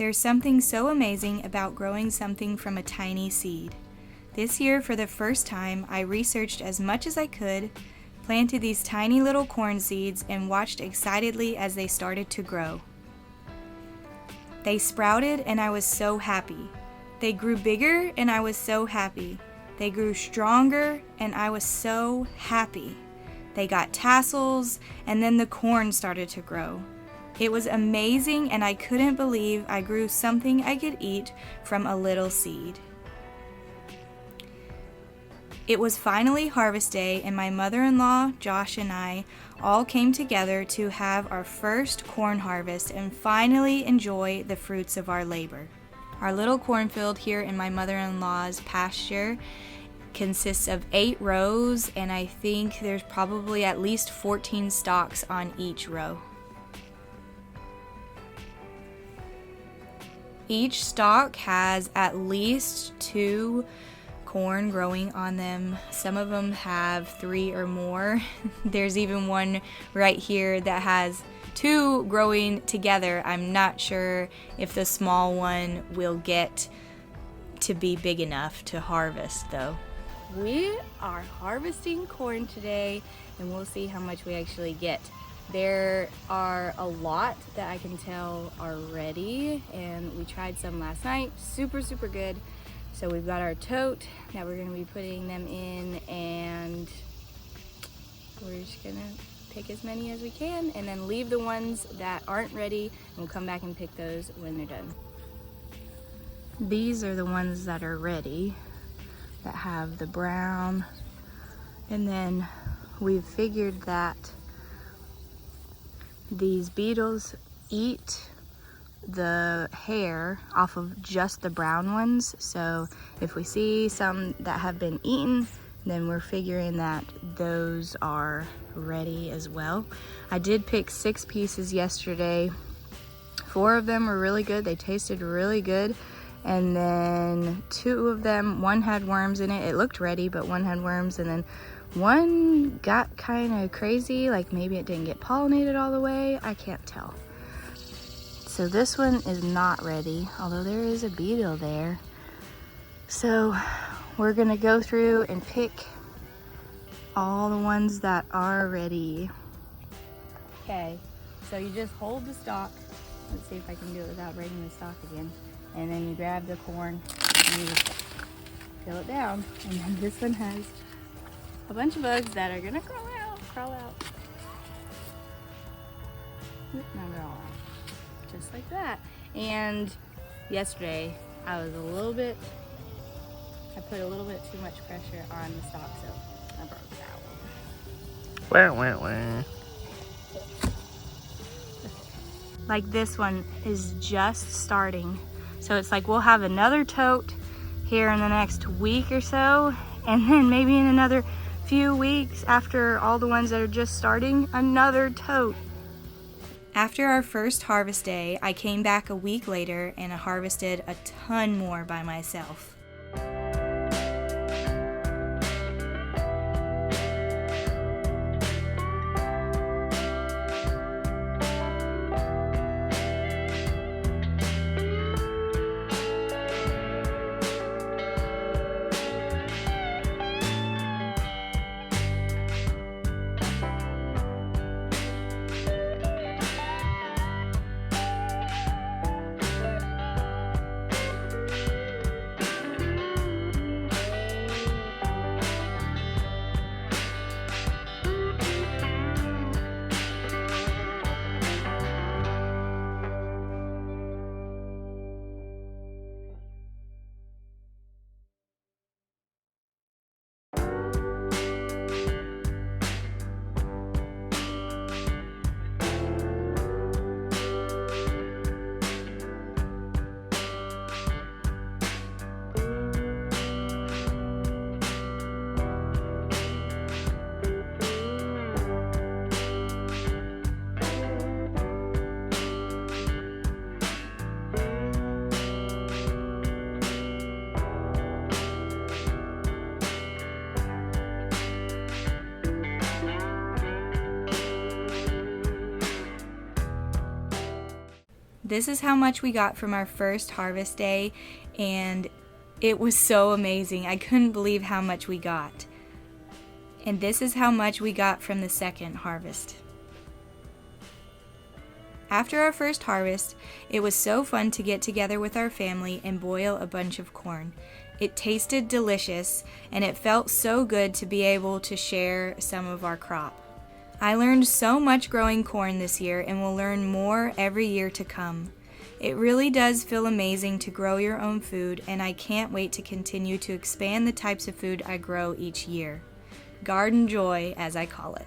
There's something so amazing about growing something from a tiny seed. This year, for the first time, I researched as much as I could, planted these tiny little corn seeds, and watched excitedly as they started to grow. They sprouted, and I was so happy. They grew bigger, and I was so happy. They grew stronger, and I was so happy. They got tassels, and then the corn started to grow. It was amazing, and I couldn't believe I grew something I could eat from a little seed. It was finally harvest day, and my mother-in-law, Josh, and I all came together to have our first corn harvest and finally enjoy the fruits of our labor. Our little cornfield here in my mother-in-law's pasture consists of 8 rows, and I think there's probably at least 14 stalks on each row. Each stalk has at least 2 corn growing on them. Some of them have 3 or more. There's even one right here that has 2 growing together. I'm not sure if the small one will get to be big enough to harvest though. We are harvesting corn today, and we'll see how much we actually get. There are a lot that I can tell are ready, and we tried some last night. Super good. So we've got our tote that we're going to be putting them in, and we're just going to pick as many as we can and then leave the ones that aren't ready, and we'll come back and pick those when they're done. These are the ones that are ready, that have the brown, and then we've figured that these beetles eat the hair off of just the brown ones. So if we see some that have been eaten, then we're figuring that those are ready as well. I did pick 6 pieces yesterday. 4 of them were really good. They tasted really good. And then 2 of them, one had worms in it. It looked ready, but one had worms, and then one got kind of crazy, like maybe it didn't get pollinated all the way. I can't tell. So this one is not ready, although there is a beetle there. So we're gonna go through and pick all the ones that are ready. Okay, so you just hold the stalk. Let's see if I can do it without breaking the stalk again. And then you grab the corn and you just fill it down. And then this one has a bunch of bugs that are gonna crawl out. Not crawl out, just like that. And yesterday I put a little bit too much pressure on the stalk, so I broke that one. Like this one is just starting. So it's like we'll have another tote here in the next week or so, and then maybe in another few weeks after all the ones that are just starting, another tote. After our first harvest day, I came back a week later and I harvested a ton more by myself. this is how much we got from our first harvest day, and it was so amazing. I couldn't believe how much we got. And this is how much we got from the second harvest. After our first harvest, it was so fun to get together with our family and boil a bunch of corn. It tasted delicious, and it felt so good to be able to share some of our crop. I learned so much growing corn this year and will learn more every year to come. It really does feel amazing to grow your own food, and I can't wait to continue to expand the types of food I grow each year. Garden joy, as I call it.